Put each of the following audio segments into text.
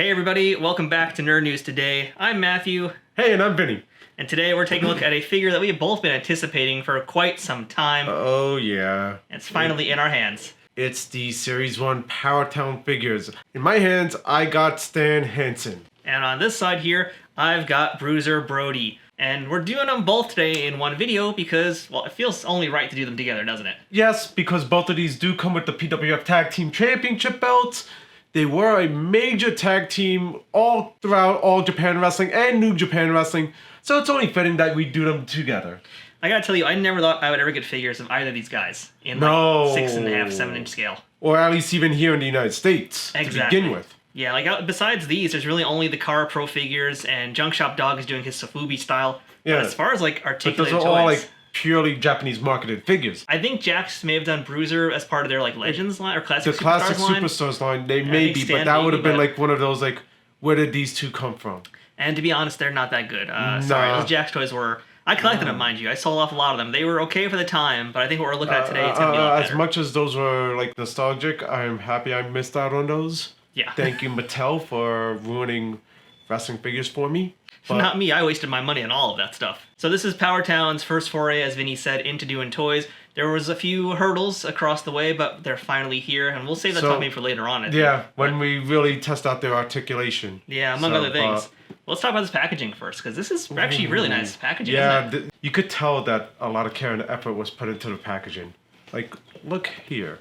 Hey everybody, welcome back to Nerd News Today. I'm Matthew. Hey, and I'm Vinny. And today we're taking a look at a figure that we have both been anticipating for quite some time. Oh yeah. It's finally in our hands. It's the Series 1 PowerTown figures. In my hands, I got Stan Hansen. And on this side here, I've got Bruiser Brody. And we're doing them both today in one video because, well, it feels only right to do them together, doesn't it? Yes, because both of these do come with the PWF Tag Team Championship belts. They were a major tag team all throughout All Japan Wrestling and New Japan Wrestling, so it's only fitting that we do them together. I gotta tell you, I never thought I would ever get figures of either of these guys in like 6.5, 7-inch scale. Or at least even here in the United States to begin with. Yeah, like besides these, there's really only the Kara Pro figures and Junk Shop Dog is doing his Sofubi style. Yeah. But as far as like articulated those are toys, all like purely Japanese marketed figures. I think Jakks may have done Bruiser as part of their like Legends line or Classic Superstars the Classic line. Superstars line. They may be, but that would have been like one of those like, where did these two come from? And to be honest, they're not that good. Sorry, those Jakks toys were. I collected them, mind you. I sold off a lot of them. They were okay for the time, but I think what we're looking at today, it's gonna be a lot better. As much as those were like nostalgic, I'm happy I missed out on those. Yeah. Thank you, Mattel, for ruining wrestling figures for me. But not me. I wasted my money on all of that stuff. So this is PowerTown's first foray, as Vinny said, into doing toys. There was a few hurdles across the way, but they're finally here, and we'll save that talk maybe for later on. When we really test out their articulation. Yeah, among other things. Let's talk about this packaging first, because this is actually really nice packaging. Yeah, you could tell that a lot of care and effort was put into the packaging. Like, look here,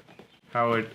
how it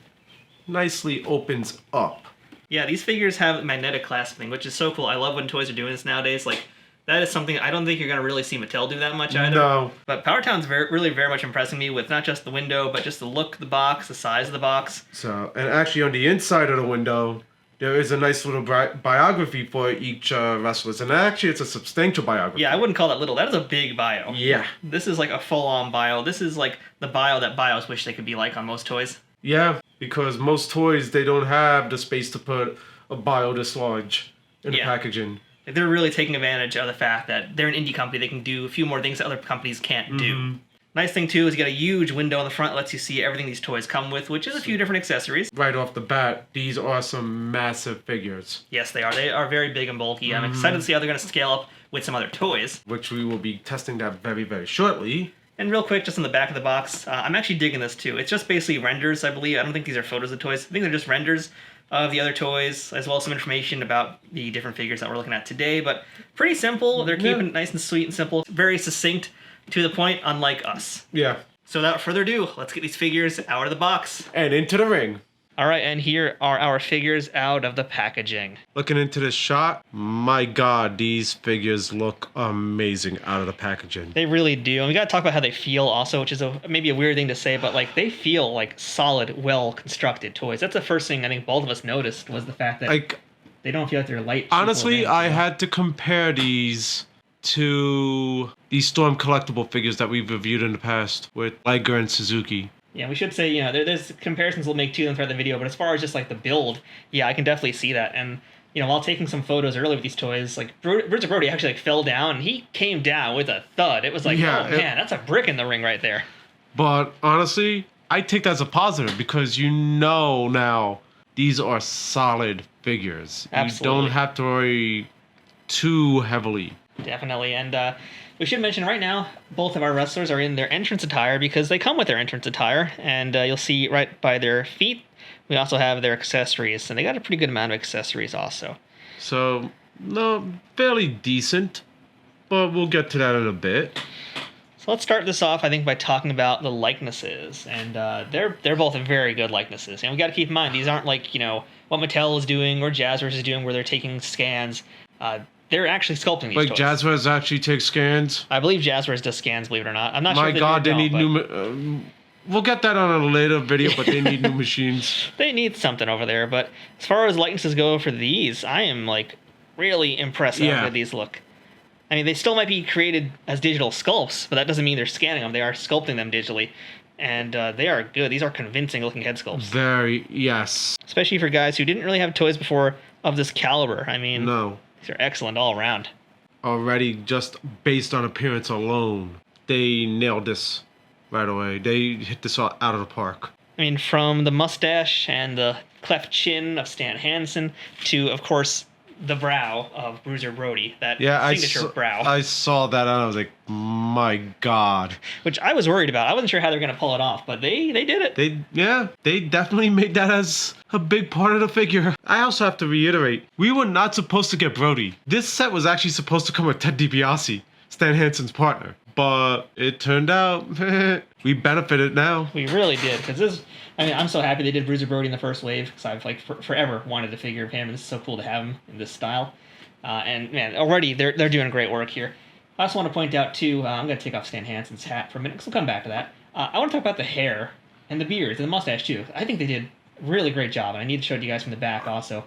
nicely opens up. Yeah, these figures have magnetic clasping, which is so cool. I love when toys are doing this nowadays. Like, that is something I don't think you're going to really see Mattel do that much either. No. But PowerTown's really very much impressing me with not just the window, but just the look of the box, the size of the box. So, and actually on the inside of the window, there is a nice little biography for each wrestler. And actually, it's a substantial biography. Yeah, I wouldn't call that little. That is a big bio. Yeah. This is like a full-on bio. This is like the bio that bios wish they could be like on most toys. Yeah, because most toys, they don't have the space to put a bio this large in the packaging. They're really taking advantage of the fact that they're an indie company. They can do a few more things that other companies can't do. Nice thing, too, is you get a huge window on the front that lets you see everything these toys come with, which is a few different accessories. Right off the bat, these are some massive figures. Yes, they are. They are very big and bulky. I'm excited to see how they're going to scale up with some other toys. Which we will be testing that very, very shortly. And real quick, just on the back of the box, I'm actually digging this too. It's just basically renders, I believe. I don't think these are photos of toys. I think they're just renders of the other toys, as well as some information about the different figures that we're looking at today. But pretty simple. They're keeping it nice and sweet and simple. Very succinct, to the point, unlike us. Yeah. So without further ado, let's get these figures out of the box. And into the ring. All right, and here are our figures out of the packaging. Looking into this shot, my God, these figures look amazing out of the packaging. They really do. And we got to talk about how they feel also, which is maybe a weird thing to say, but like they feel like solid, well-constructed toys. That's the first thing I think both of us noticed was the fact that they don't feel like they're light. Honestly, I had to compare these to these Storm collectible figures that we've reviewed in the past with Liger and Suzuki. Yeah, we should say, there's comparisons we'll make to them throughout the video, but as far as just like the build, yeah, I can definitely see that. And, while taking some photos earlier with these toys, like Bruiser Brody actually like fell down and he came down with a thud. It was like, man, that's a brick in the ring right there. But honestly, I take that as a positive because now these are solid figures. Absolutely. You don't have to worry too heavily. Definitely, and we should mention right now, both of our wrestlers are in their entrance attire because they come with their entrance attire, and you'll see right by their feet, we also have their accessories, and they got a pretty good amount of accessories also. So, no, fairly decent, but we'll get to that in a bit. So let's start this off, I think, by talking about the likenesses, and they're both very good likenesses. And we got to keep in mind, these aren't like, what Mattel is doing or Jazwares is doing where they're taking scans. They're actually sculpting these toys. Jazwares actually takes scans? I believe Jazwares does scans, believe it or not. I'm not sure if they God, do they need new... we'll get that on a later video, but they need new machines. They need something over there, but as far as likenesses go for these, I am, really impressed with how these look. I mean, they still might be created as digital sculpts, but that doesn't mean they're scanning them. They are sculpting them digitally, and they are good. These are convincing-looking head sculpts. Yes. Especially for guys who didn't really have toys before of this caliber. I mean... No. These are excellent all around. Already, just based on appearance alone, they nailed this right away. They hit this out of the park. I mean, from the mustache and the cleft chin of Stan Hansen to, of course, the brow of Bruiser Brody, that signature brow. I saw that and I was like, my God. Which I was worried about. I wasn't sure how they were going to pull it off, but they did it. They definitely made that as a big part of the figure. I also have to reiterate, we were not supposed to get Brody. This set was actually supposed to come with Ted DiBiase, Stan Hansen's partner. But it turned out we benefited now. We really did, because I'm so happy they did Bruiser Brody in the first wave, because I've forever wanted a figure of him, and this is so cool to have him in this style. And man, already they're doing great work here. I also want to point out too, I'm going to take off Stan Hansen's hat for a minute, because we'll come back to that. I want to talk about the hair and the beard and the mustache too. I think they did a really great job, and I need to show it to you guys from the back also.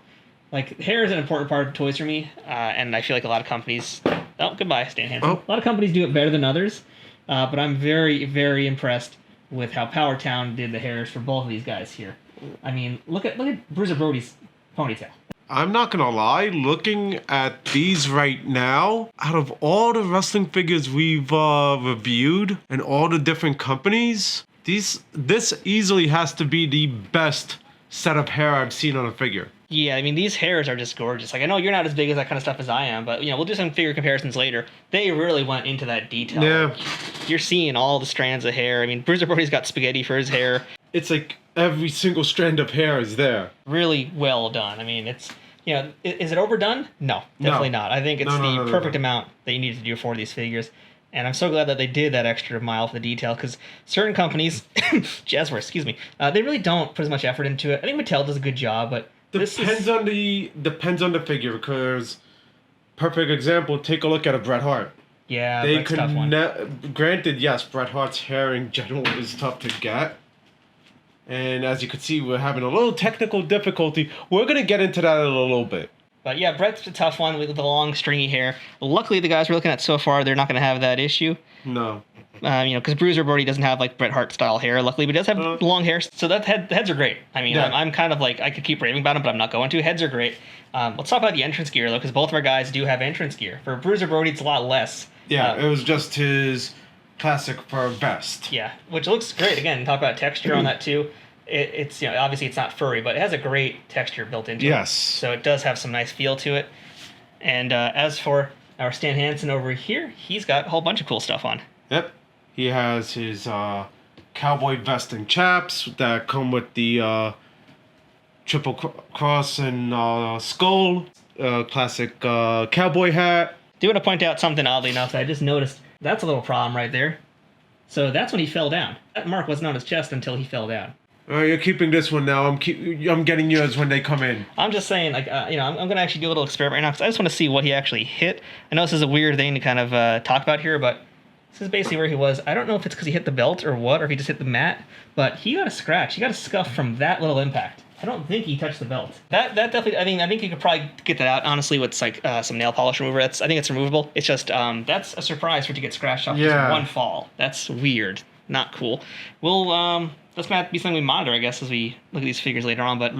Like, hair is an important part of toys for me, and I feel like a lot of companies... Oh, goodbye, Stan Hansen. A lot of companies do it better than others, but I'm very, very impressed with how PowerTown did the hairs for both of these guys here. I mean, look at Bruiser Brody's ponytail. I'm not gonna lie, looking at these right now, out of all the wrestling figures we've reviewed and all the different companies, this easily has to be the best set of hair I've seen on a figure. Yeah, I mean, these hairs are just gorgeous. Like, I know you're not as big as that kind of stuff as I am, but, we'll do some figure comparisons later. They really went into that detail. Yeah. Like, you're seeing all the strands of hair. I mean, Bruiser Brody's got spaghetti for his hair. It's like every single strand of hair is there. Really well done. I mean, it's, is it overdone? No, definitely not. I think it's the perfect amount that you need to do for these figures. And I'm so glad that they did that extra mile for the detail, because certain companies, Jazwares, they really don't put as much effort into it. I think Mattel does a good job, but depends on the figure, because perfect example, take a look at a Bret Hart. Yeah, Bret's tough one. Granted, yes, Bret Hart's hair in general is tough to get. And as you can see, we're having a little technical difficulty. We're going to get into that in a little bit. But yeah, Bret's a tough one with the long, stringy hair. Luckily, the guys we're looking at so far, they're not going to have that issue. No. Because Bruiser Brody doesn't have like Bret Hart style hair, luckily, but he does have long hair, so the heads are great. I mean, yeah. I'm kind of like, I could keep raving about them, but I'm not going to. Heads are great. Let's talk about the entrance gear, though, because both of our guys do have entrance gear. For Bruiser Brody, it's a lot less. Yeah, it was just his classic for vest. Yeah, which looks great. Again, talk about texture on that, too. It's obviously it's not furry, but it has a great texture built into it. Yes. So it does have some nice feel to it. And as for our Stan Hansen over here, he's got a whole bunch of cool stuff on. Yep. He has his cowboy vest and chaps that come with the triple cross and skull, classic cowboy hat. Do want to point out something oddly enough that I just noticed. That's a little problem right there. So that's when he fell down. That mark wasn't on his chest until he fell down. You're keeping this one now. I'm getting yours when they come in. I'm just saying, like, I'm going to actually do a little experiment right now, because I just want to see what he actually hit. I know this is a weird thing to kind of talk about here, but this is basically where he was. I don't know if it's because he hit the belt or what, or if he just hit the mat, but he got a scratch. He got a scuff from that little impact. I don't think he touched the belt. That definitely, I think you could probably get that out, honestly, with like some nail polish remover. I think it's removable. It's just, that's a surprise for it to get scratched off just one fall. That's weird. Not cool. We'll, that's going to have to be something we monitor, I guess, as we look at these figures later on. But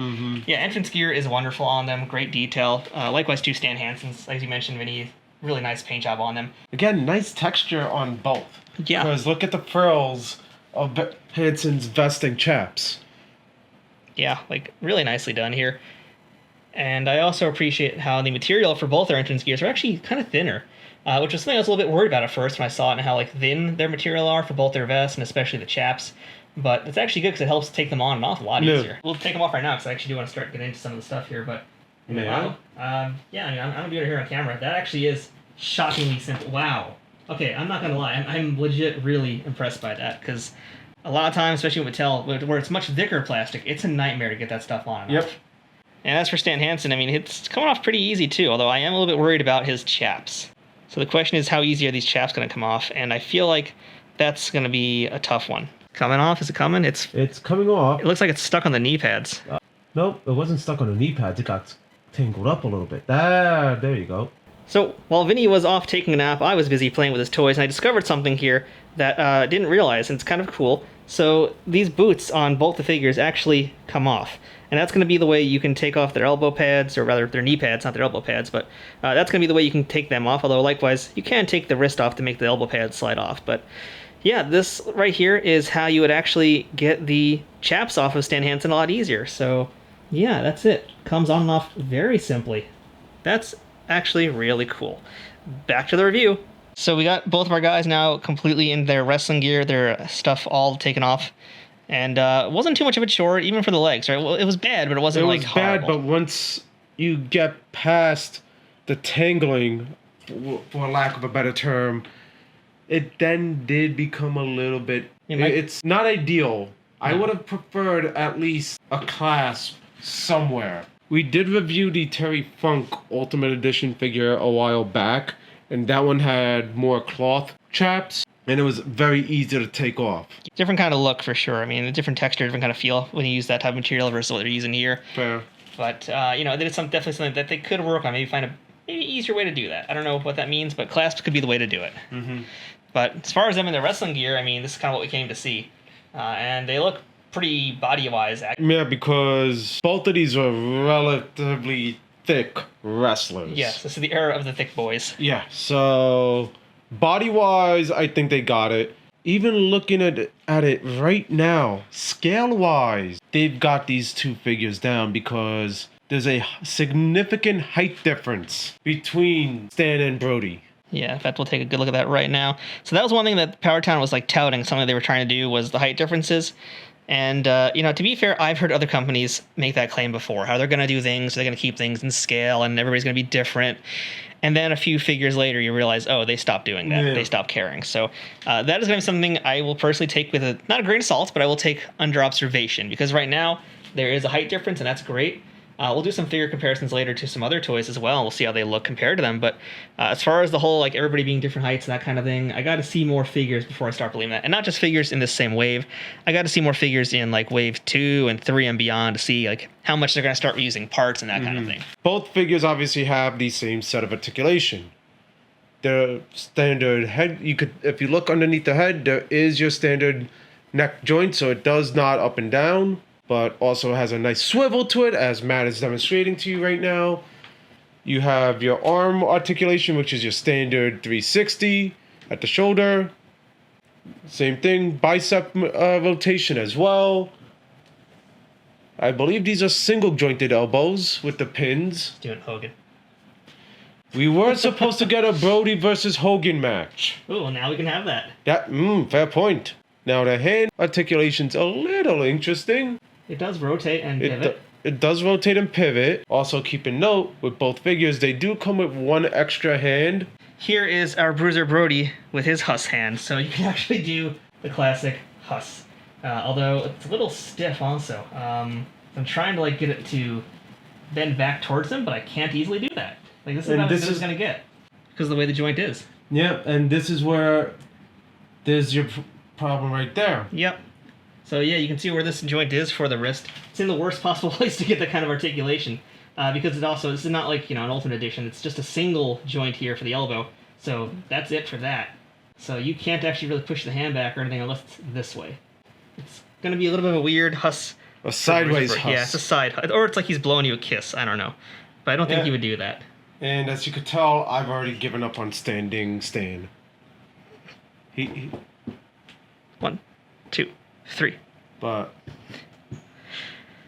yeah, entrance gear is wonderful on them. Great detail. Likewise, too, Stan Hansen's, as you mentioned, Vinny. Really nice paint job on them. Again, nice texture on both. Yeah. Because look at the frills of Hansen's vest and chaps. Yeah, like really nicely done here. And I also appreciate how the material for both their entrance gears are actually kind of thinner, which was something I was a little bit worried about at first when I saw it and how like thin their material are for both their vests and especially the chaps. But it's actually good because it helps take them on and off a lot easier. We'll take them off right now because I actually do want to start getting into some of the stuff here. But wow. I'm going to do it here on camera. That actually is shockingly simple. Wow. Okay, I'm not going to lie. I'm legit really impressed by that because a lot of times, especially with Mattel, where it's much thicker plastic, it's a nightmare to get that stuff on and off. And as for Stan Hansen, I mean, it's coming off pretty easy too, although I am a little bit worried about his chaps. So the question is, how easy are these chaps going to come off? And I feel like that's going to be a tough one. Coming off? Is it coming? It's coming off. It looks like it's stuck on the knee pads. Nope, it wasn't stuck on the knee pads. It got tangled up a little bit. There you go. So while Vinny was off taking a nap, I was busy playing with his toys, and I discovered something here that I didn't realize, and it's kind of cool. So these boots on both the figures actually come off. And that's going to be the way you can take off their elbow pads, or rather their knee pads, not their elbow pads, but that's going to be the way you can take them off, although likewise, you can take the wrist off to make the elbow pads slide off. But Yeah, this right here is how you would actually get the chaps off of Stan Hansen a lot easier. So, yeah, that's it. Comes on and off very simply. That's actually really cool. Back to the review. So we got both of our guys now completely in their wrestling gear, their stuff all taken off. And it wasn't too much of a chore, even for the legs, right? Well, it was bad, but it wasn't like horrible. It was bad, but once you get past the tangling, for lack of a better term, it then did become a little bit... It's not ideal. I would have preferred at least a clasp somewhere. We did review the Terry Funk Ultimate Edition figure a while back, and that one had more cloth chaps, and it was very easy to take off. Different kind of look for sure. I mean, a different texture, different kind of feel when you use that type of material versus what they're using here. Fair. But, that is definitely something that they could work on. Maybe find a easier way to do that. I don't know what that means, but clasps could be the way to do it. Mm-hmm. But as far as them in their wrestling gear, I mean, this is kind of what we came to see. And they look pretty body-wise. Yeah, because both of these are relatively thick wrestlers. Yes, this is the era of the thick boys. Yeah, so body-wise, I think they got it. Even looking at it right now, scale-wise, they've got these two figures down because there's a significant height difference between Stan and Brody. Yeah, in fact, we'll take a good look at that right now. So that was one thing that PowerTown was like touting. Something they were trying to do was the height differences. And, to be fair, I've heard other companies make that claim before, how they're going to do things, they're going to keep things in scale, and everybody's going to be different. And then a few figures later, you realize, oh, they stopped doing that. Yeah. They stopped caring. So that is going to be something I will personally take with not a grain of salt, but I will take under observation. Because right now, there is a height difference, and that's great. We'll do some figure comparisons later to some other toys as well. We'll see how they look compared to them. But as far as the whole, like, everybody being different heights and that kind of thing, I got to see more figures before I start believing that. And not just figures in this same wave. I got to see more figures in, like, wave 2 and 3 and beyond to see, like, how much they're going to start using parts and that kind of thing. Both figures obviously have the same set of articulation. The standard head, if you look underneath the head, there is your standard neck joint, so it does nod up and down, but also has a nice swivel to it, as Matt is demonstrating to you right now. You have your arm articulation, which is your standard 360 at the shoulder. Same thing, bicep rotation as well. I believe these are single jointed elbows with the pins. Doing Hogan. We were supposed to get a Brody versus Hogan match. Oh, well, now we can have that. Fair point. Now the hand articulation's a little interesting. It does rotate and pivot. It does rotate and pivot. Also, keep in note, with both figures, they do come with one extra hand. Here is our Bruiser Brody with his Huss hand, so you can actually do the classic Huss. Although it's a little stiff also. I'm trying to, like, get it to bend back towards him, but I can't easily do that. Like, this is about as good as it's going to get, because of the way the joint is. Yeah, and this is where there's your problem right there. Yep. So yeah, you can see where this joint is for the wrist. It's in the worst possible place to get that kind of articulation, because this is not like, an Ultimate Edition. It's just a single joint here for the elbow. So that's it for that. So you can't actually really push the hand back or anything unless it's this way. It's going to be a little bit of a weird Huss. A sideways Huss. Yeah, it's a side, or it's like he's blowing you a kiss. I don't know, but I don't think he would do that. And as you could tell, I've already given up on standing Stan. He 1, 2, 3. But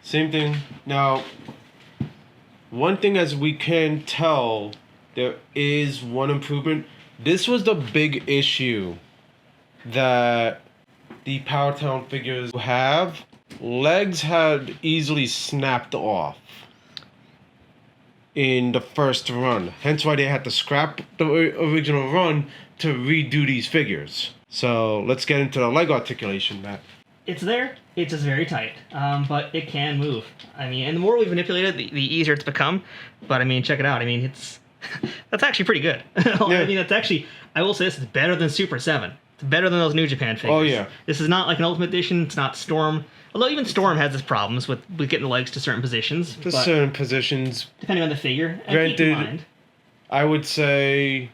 same thing. Now, one thing as we can tell, there is one improvement. This was the big issue that the PowerTown figures have. Legs had easily snapped off in the first run. Hence why they had to scrap the original run to redo these figures. So let's get into the leg articulation, Matt. It's there. It's just very tight, but it can move. I mean, and the more we manipulate it, the easier it's become. But I mean, check it out. I mean, it's that's actually pretty good. I mean, that's actually, I will say this is better than Super 7. It's better than those New Japan figures. Oh yeah. This is not like an Ultimate Edition. It's not Storm. Although even Storm has its problems with getting the legs to certain positions. Certain positions. Depending on the figure. And granted, keep in mind, I would say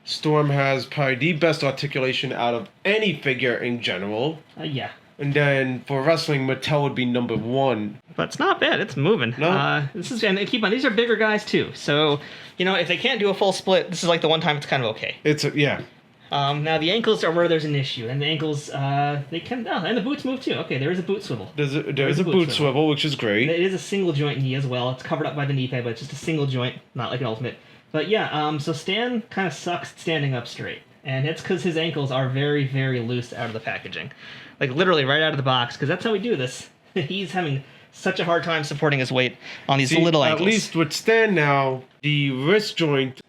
Storm has probably the best articulation out of any figure in general. Yeah. And then for wrestling, Mattel would be number 1. But it's not bad. It's moving. No. And keep in mind, these are bigger guys too. So, if they can't do a full split, this is like the one time it's kind of okay. Yeah. Now the ankles are where there's an issue, and the ankles they can and the boots move too. Okay, there is a boot swivel. There is a boot swivel, which is great. It is a single joint knee as well. It's covered up by the knee pad, but it's just a single joint, not like an ultimate. But yeah, so Stan kind of sucks standing up straight, and it's because his ankles are very, very loose out of the packaging, like literally right out of the box. Because that's how we do this. He's having such a hard time supporting his weight on these little ankles. At least with Stan now, the wrist joint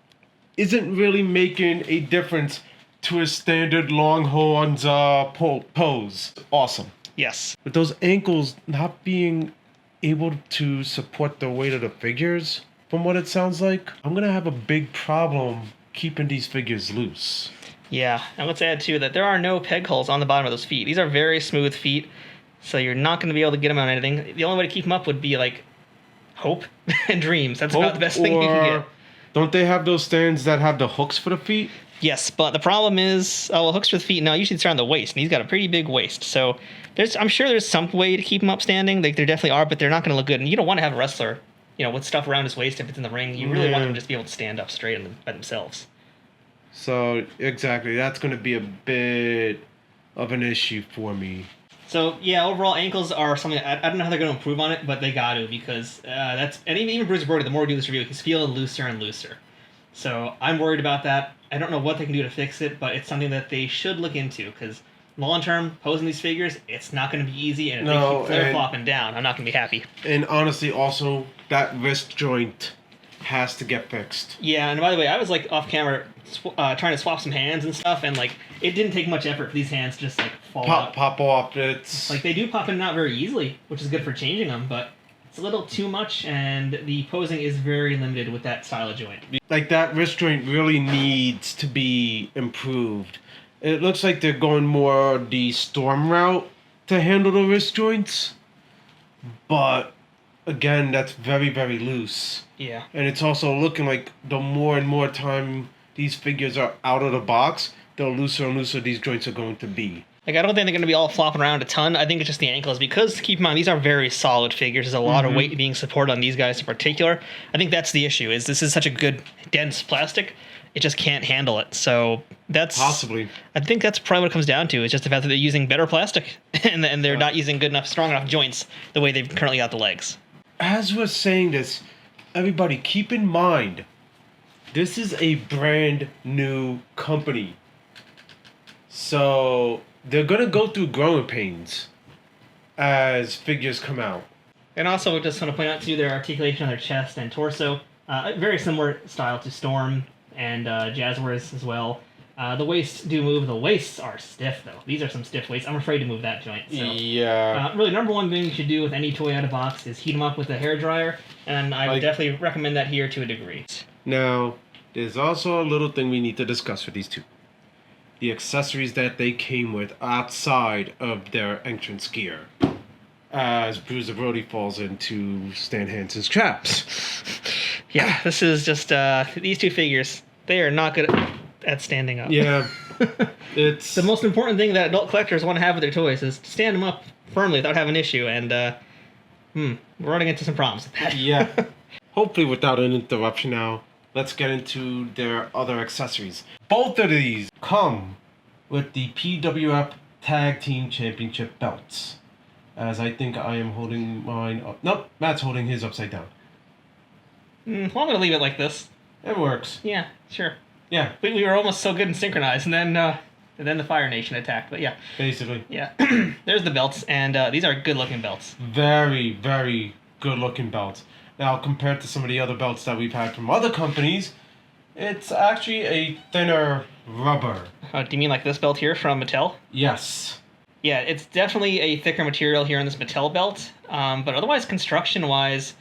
isn't really making a difference to his standard Longhorns pose. Awesome. Yes. With those ankles not being able to support the weight of the figures, from what it sounds like, I'm going to have a big problem keeping these figures loose. Yeah, and let's add too that there are no peg holes on the bottom of those feet. These are very smooth feet, so you're not going to be able to get them on anything. The only way to keep them up would be like hope and dreams. That's about the best thing you can get. Don't they have those stands that have the hooks for the feet? Yes, but the problem is, hooks for the feet. No, usually it's around the waist, and he's got a pretty big waist. So I'm sure there's some way to keep him up standing. Like there definitely are, but they're not going to look good. And you don't want to have a wrestler, with stuff around his waist if it's in the ring. You really want them to just be able to stand up straight by themselves. So exactly, that's going to be a bit of an issue for me. So yeah, overall ankles are something I don't know how they're going to improve on it, but they got to because and even Bruiser Brody. The more we do this review, he's feeling looser and looser. So I'm worried about that. I don't know what they can do to fix it, but it's something that they should look into because long term, posing these figures, it's not going to be easy, and if they keep flare-flopping down, I'm not going to be happy. And honestly, also, that wrist joint has to get fixed. Yeah, and by the way, I was like off camera trying to swap some hands and stuff, and like it didn't take much effort for these hands to just like pop off. It's like they do pop in and out very easily, which is good for changing them, but it's a little too much, and the posing is very limited with that style of joint. Like that wrist joint really needs to be improved. It looks like they're going more the Storm route to handle the wrist joints, but again, that's very, very loose. Yeah. And it's also looking like the more and more time these figures are out of the box, the looser and looser these joints are going to be. Like, I don't think they're going to be all flopping around a ton. I think it's just the ankles because, keep in mind, these are very solid figures. There's a lot of weight being supported on these guys in particular. I think that's the issue, is this is such a good, dense plastic, it just can't handle it. So that's... Possibly. I think that's probably what it comes down to. It's just the fact that they're using better plastic, and they're not using strong enough joints the way they've currently got the legs. As we're saying this, everybody keep in mind, this is a brand new company. So they're going to go through growing pains as figures come out. And also, just want to point out too, their articulation on their chest and torso, very similar style to Storm and Jazwares as well. The waists do move. The waists are stiff, though. These are some stiff waists. I'm afraid to move that joint. So, yeah. Really, number one thing you should do with any toy out of box is heat them up with a hairdryer, and I would definitely recommend that here to a degree. Now, there's also a little thing we need to discuss for these two. The accessories that they came with outside of their entrance gear, as Bruiser Brody falls into Stan Hansen's traps. Yeah, this is just these two figures. They are not good at standing up. Yeah, it's the most important thing that adult collectors want to have with their toys is to stand them up firmly without having an issue. And we're running into some problems with that. Yeah. Hopefully, without an interruption now, let's get into their other accessories. Both of these come with the PWF Tag Team Championship belts. As I think I am holding mine up. Nope, Matt's holding his upside down. Well, I'm going to leave it like this. It works. Yeah, sure. Yeah. We were almost so good and synchronized, and then the Fire Nation attacked. But yeah. Basically. Yeah. There's the belts, and these are good-looking belts. Very, very good-looking belts. Now, compared to some of the other belts that we've had from other companies, it's actually a thinner rubber. Do you mean like this belt here from Mattel? Yes. Yeah, it's definitely a thicker material here in this Mattel belt, but otherwise, construction-wise,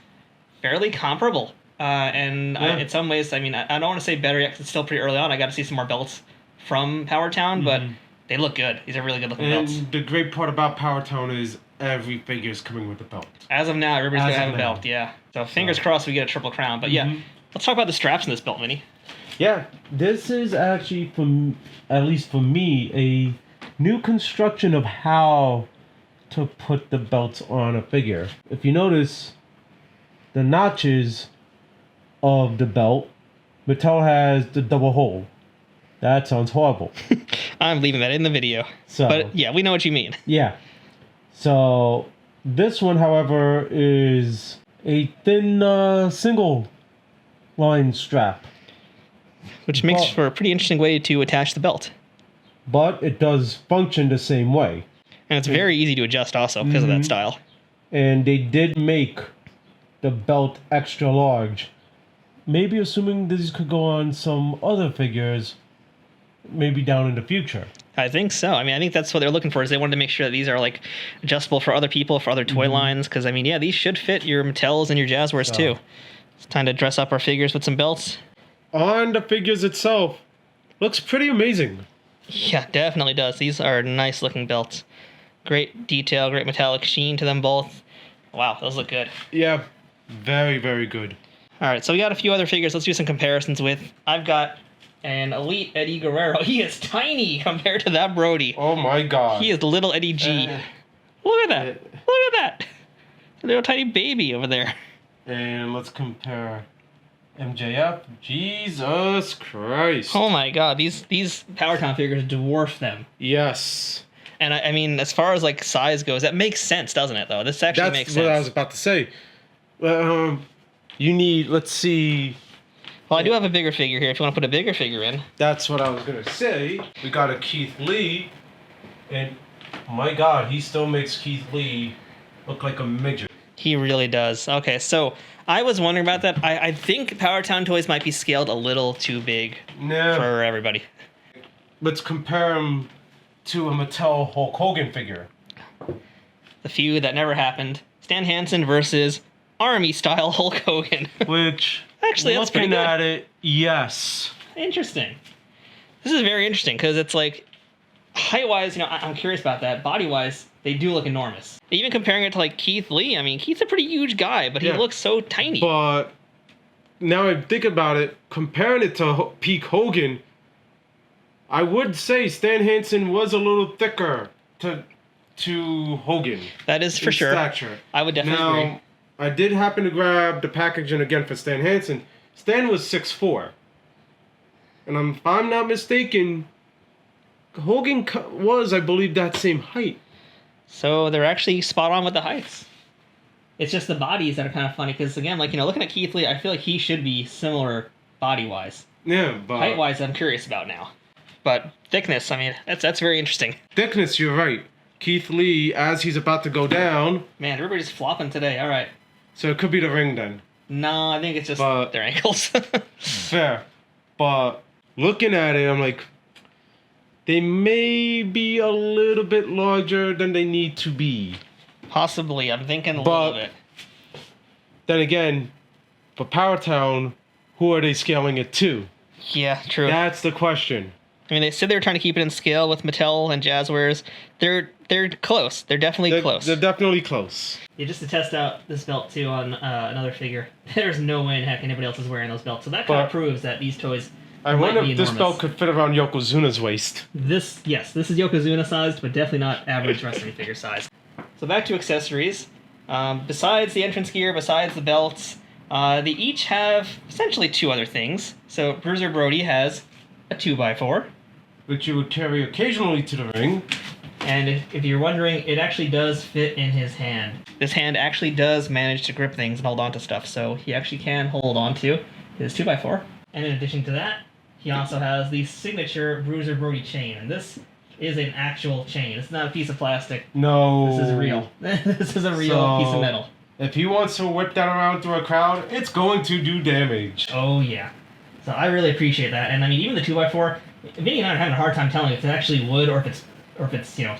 fairly comparable. In some ways, I mean, I don't want to say better yet because it's still pretty early on. I got to see some more belts from PowerTown, but they look good. These are really good-looking belts. And the great part about PowerTown is every figure is coming with a belt. As of now, everybody's going to have a belt, yeah. So fingers crossed we get a triple crown. But yeah, let's talk about the straps in this belt, Vinny. Yeah, this is actually, at least for me, a new construction of how to put the belts on a figure. If you notice, the notches of the belt, Mattel has the double hole. That sounds horrible. I'm leaving that in the video. So, But yeah, we know what you mean. yeah. So this one, however, is a thin single line strap. Which makes for a pretty interesting way to attach the belt. But it does function the same way. And it's very easy to adjust also because of that style. And they did make the belt extra large. Maybe assuming these could go on some other figures, maybe down in the future. I think so. I mean, I think that's what they're looking for, is they wanted to make sure that these are like adjustable for other people, for other toy lines. Because I mean, yeah, these should fit your Mattels and your Jazwares too. It's time to dress up our figures with some belts. On the figures itself, looks pretty amazing. Yeah, definitely does. These are nice looking belts. Great detail, great metallic sheen to them both. Wow, those look good. Yeah, very, very good. All right, so we got a few other figures. Let's do some comparisons with. I've got an Elite Eddie Guerrero. He is tiny compared to that Brody. Oh my god. He is little Eddie G. Look at that. Look at that. A little tiny baby over there. And let's compare MJF. Jesus Christ. Oh my god, these PowerTown figures dwarf them. Yes. And I mean, as far as like size goes, that makes sense, doesn't it? Though this actually makes sense. That's what I was about to say. You need. Let's see. Well, I do have a bigger figure here. If you want to put a bigger figure in. That's what I was gonna say. We got a Keith Lee, and my God, he still makes Keith Lee look like a midget. He really does. Okay, so I was wondering about that. I think PowerTown toys might be scaled a little too big for everybody. Let's compare him to a Mattel Hulk Hogan figure. The feud that never happened. Stan Hansen versus Army-style Hulk Hogan. Which, actually, that's pretty good. Looking at it, yes. Interesting. This is very interesting because it's like, height-wise, I'm curious about that. Body-wise, they do look enormous. Even comparing it to like Keith Lee, I mean, Keith's a pretty huge guy, but he looks so tiny. But now I think about it, comparing it to peak Hogan, I would say Stan Hansen was a little thicker to Hogan. That is for sure. Stature. I would definitely agree. I did happen to grab the packaging again for Stan Hansen. Stan was 6'4". And if I'm not mistaken, Hogan was, I believe, that same height. So they're actually spot on with the heights. It's just the bodies that are kind of funny because, again, like, looking at Keith Lee, I feel like he should be similar body-wise. Yeah, but height-wise, I'm curious about now. But thickness, I mean, that's very interesting. Thickness, you're right. Keith Lee, as he's about to go down. Man, everybody's flopping today. All right. So it could be the ring then. No, I think it's just their ankles. Fair. But looking at it, I'm like, they may be a little bit larger than they need to be. Possibly. I'm thinking a little bit. Then again, for PowerTown, who are they scaling it to? Yeah, true. That's the question. I mean, they said they were trying to keep it in scale with Mattel and Jazwares. They're close. They're definitely close. They're definitely close. Yeah, just to test out this belt, too, on another figure. There's no way in heck anybody else is wearing those belts. So that kind of proves that these toys I wonder if this belt could fit around Yokozuna's waist. This is Yokozuna sized, but definitely not average wrestling figure size. So back to accessories. Besides the entrance gear, besides the belts, they each have essentially two other things. So Bruiser Brody has a 2x4. Which you would carry occasionally to the ring. And if you're wondering, it actually does fit in his hand. This hand actually does manage to grip things and hold on to stuff, so he actually can hold on to his 2x4. And in addition to that, he also has the signature Bruiser Brody chain. And this is an actual chain. It's not a piece of plastic. No. This is real. This is a real piece of metal. If he wants to whip that around through a crowd, it's going to do damage. Oh, yeah. So I really appreciate that. And I mean, even the 2x4, Vinny and I are having a hard time telling if it's actually wood or if it's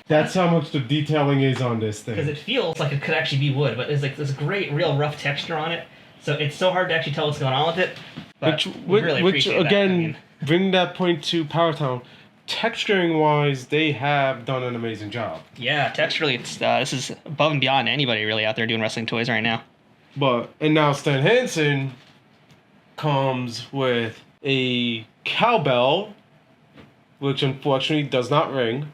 That's how much the detailing is on this thing. Because it feels like it could actually be wood, but there's like this great, real rough texture on it. So it's so hard to actually tell what's going on with it. But which again, bring that point to PowerTown. Texturing-wise, they have done an amazing job. Yeah, texturally, this is above and beyond anybody really out there doing wrestling toys right now. And now Stan Hansen comes with a cowbell, which unfortunately does not ring.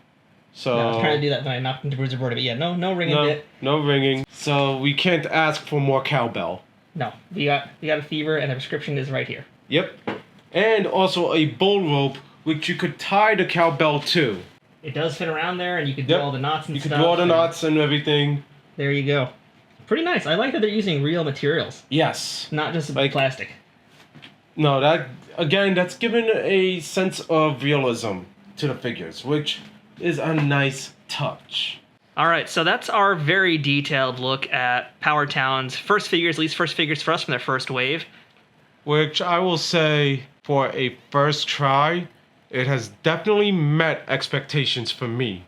So I was trying to do that, but I knocked into Bruiser Brody. But yeah, no ringing bit. No ringing. So we can't ask for more cowbell. No, you got a fever, and the prescription is right here. Yep. And also a bull rope, which you could tie the cowbell to. It does fit around there, and you can do all the knots and stuff. You could do all the knots and everything. There you go. Pretty nice. I like that they're using real materials. Yes. Not just like plastic. No, that's given a sense of realism to the figures, which is a nice touch. All right, so that's our very detailed look at PowerTown's first figures, at least first figures for us from their first wave. Which I will say, for a first try, it has definitely met expectations for me.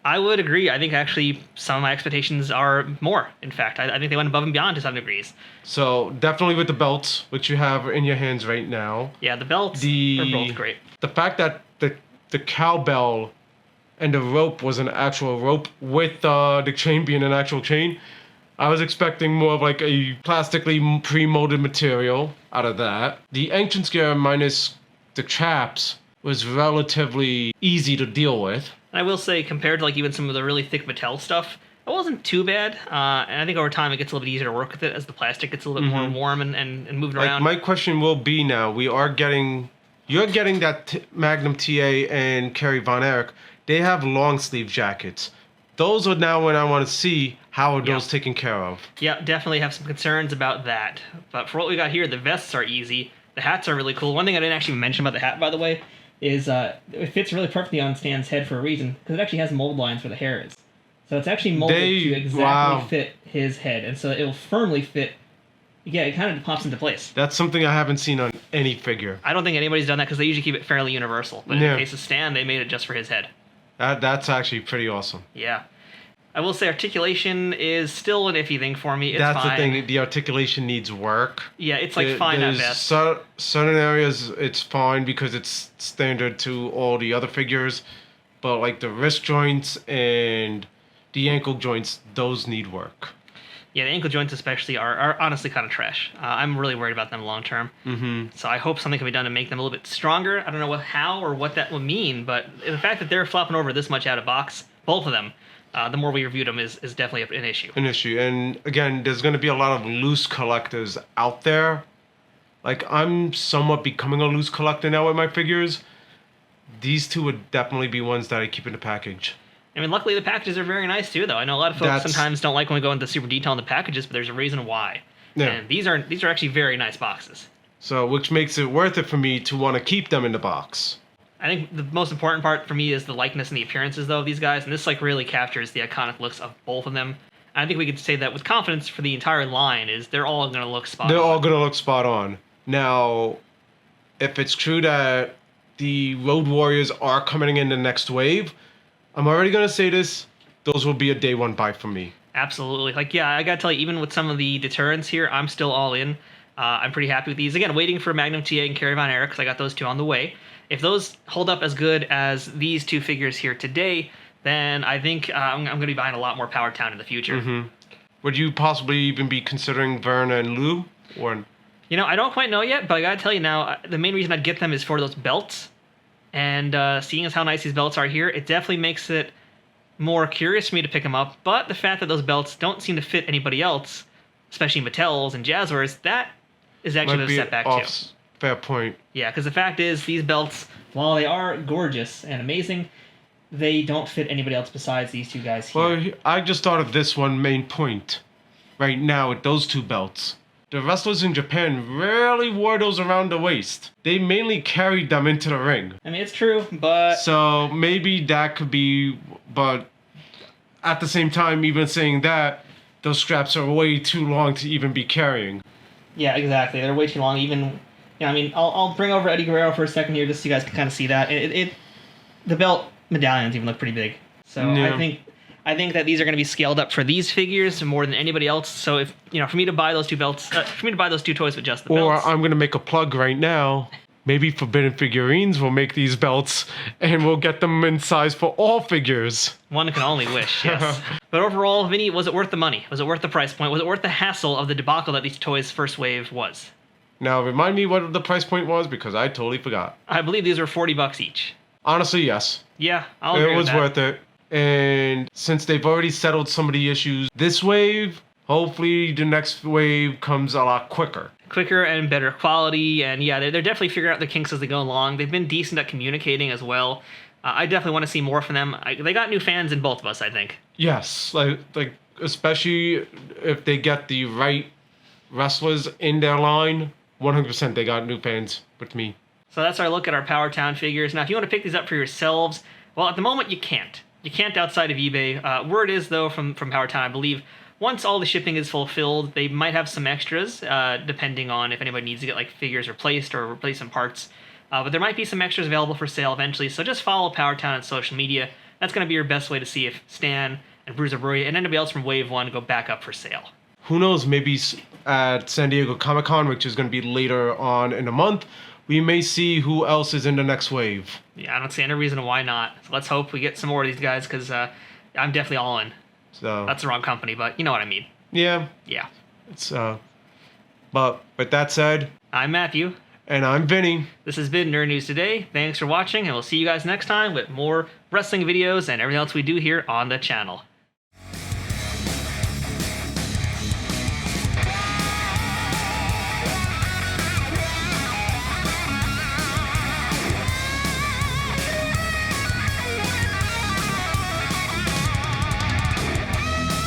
I would agree. I think actually some of my expectations are more, in fact. I think they went above and beyond to some degrees. So definitely with the belts, which you have in your hands right now. Yeah, the belts are both great. The fact that the cowbell and the rope was an actual rope with the chain being an actual chain, I was expecting more of like a plastically pre-molded material out of that. The entrance gear minus the chaps was relatively easy to deal with. And I will say, compared to like even some of the really thick Mattel stuff, it wasn't too bad. And I think over time it gets a little bit easier to work with it as the plastic gets a little bit more warm and moving around. My question will be now, you're getting that Magnum TA and Kerry Von Erich. They have long sleeve jackets. Those are now when I want to see how are those taken care of. Yeah, definitely have some concerns about that. But for what we got here, the vests are easy. The hats are really cool. One thing I didn't actually mention about the hat, by the way, is it fits really perfectly on Stan's head for a reason, because it actually has mold lines where the hair is. So it's actually molded to exactly fit his head, and so it will firmly fit. Yeah, it kind of pops into place. That's something I haven't seen on any figure. I don't think anybody's done that because they usually keep it fairly universal. But in the case of Stan, they made it just for his head. That's actually pretty awesome. Yeah. I will say articulation is still an iffy thing for me. It's That's fine. The thing. The articulation needs work. Yeah, it's like fine at best. Certain areas it's fine because it's standard to all the other figures, but like the wrist joints and the ankle joints, those need work. Yeah, the ankle joints especially are honestly kind of trash. I'm really worried about them long term. So I hope something can be done to make them a little bit stronger. I don't know how or what that will mean, but the fact that they're flopping over this much out of box, both of them, the more we reviewed them is definitely an issue. An issue. And again, there's going to be a lot of loose collectors out there. Like, I'm somewhat becoming a loose collector now with my figures. These two would definitely be ones that I keep in the package. I mean, luckily the packages are very nice too, though. I know a lot of folks sometimes don't like when we go into super detail in the packages, but there's a reason why. Yeah. And these are actually very nice boxes. So, which makes it worth it for me to want to keep them in the box. I think the most important part for me is the likeness and the appearances, though, of these guys, and this like really captures the iconic looks of both of them. And I think we could say that with confidence for the entire line is they're all going to look spot on. They're all going to look spot on. Now, if it's true that the Road Warriors are coming in the next wave, I'm already going to say this, those will be a day one buy for me. Absolutely. Like, yeah, I got to tell you, even with some of the deterrents here, I'm still all in. I'm pretty happy with these. Again, waiting for Magnum TA and Kerry Von Erich, because I got those two on the way. If those hold up as good as these two figures here today, then I think I'm going to be buying a lot more PowerTown in the future. Would you possibly even be considering Verna and Lou? Or... You know, I don't quite know yet, but I got to tell you now, the main reason I'd get them is for those belts. And seeing as how nice these belts are here, it definitely makes it more curious for me to pick them up. But the fact that those belts don't seem to fit anybody else, especially Mattel's and Jazwares, that is actually a setback too. Fair point. Yeah, because the fact is, these belts, while they are gorgeous and amazing, they don't fit anybody else besides these two guys here. Well, I just thought of this one main point. Right now, with those two belts. The wrestlers in Japan rarely wore those around the waist. They mainly carried them into the ring. I mean, it's true, but... So, maybe that could be... But at the same time, even saying that, those straps are way too long to even be carrying. Yeah, exactly. They're way too long, even... Yeah, I mean, I'll bring over Eddie Guerrero for a second here, just so you guys can kind of see that. The belt medallions even look pretty big. So yeah. I think that these are going to be scaled up for these figures more than anybody else. So if for me to buy those two belts, for me to buy those two toys with just the belts. Or I'm going to make a plug right now. Maybe Forbidden Figurines will make these belts, and we'll get them in size for all figures. One can only wish, yes. But overall, Vinny, was it worth the money? Was it worth the price point? Was it worth the hassle of the debacle that these toys' first wave was? Now, remind me what the price point was, because I totally forgot. I believe these were $40 each. Honestly, yes. Yeah, I'll agree with that. It was worth it. And since they've already settled some of the issues this wave, hopefully the next wave comes a lot quicker. quicker and better quality. And yeah, they're definitely figuring out the kinks as they go along. They've been decent at communicating as well. I definitely want to see more from them. They got new fans in both of us, I think. Yes, like especially if they get the right wrestlers in their line, 100% they got new fans with me. So that's our look at our PowerTown figures. Now, if you want to pick these up for yourselves, well, at the moment you can't. You can't outside of eBay. Word is, though, from PowerTown, I believe, once all the shipping is fulfilled, they might have some extras, depending on if anybody needs to get like figures replaced or replace some parts. But there might be some extras available for sale eventually, so just follow PowerTown on social media. That's going to be your best way to see if Stan and Bruiser Brody and anybody else from Wave 1 go back up for sale. Who knows, maybe at San Diego Comic-Con, which is going to be later on in the month, we may see who else is in the next wave. Yeah, I don't see any reason why not. So let's hope we get some more of these guys, because I'm definitely all in. So that's the wrong company, but you know what I mean. Yeah. Yeah. It's but with that said, I'm Matthew. And I'm Vinny. This has been Nerd News Today. Thanks for watching, and we'll see you guys next time with more wrestling videos and everything else we do here on the channel.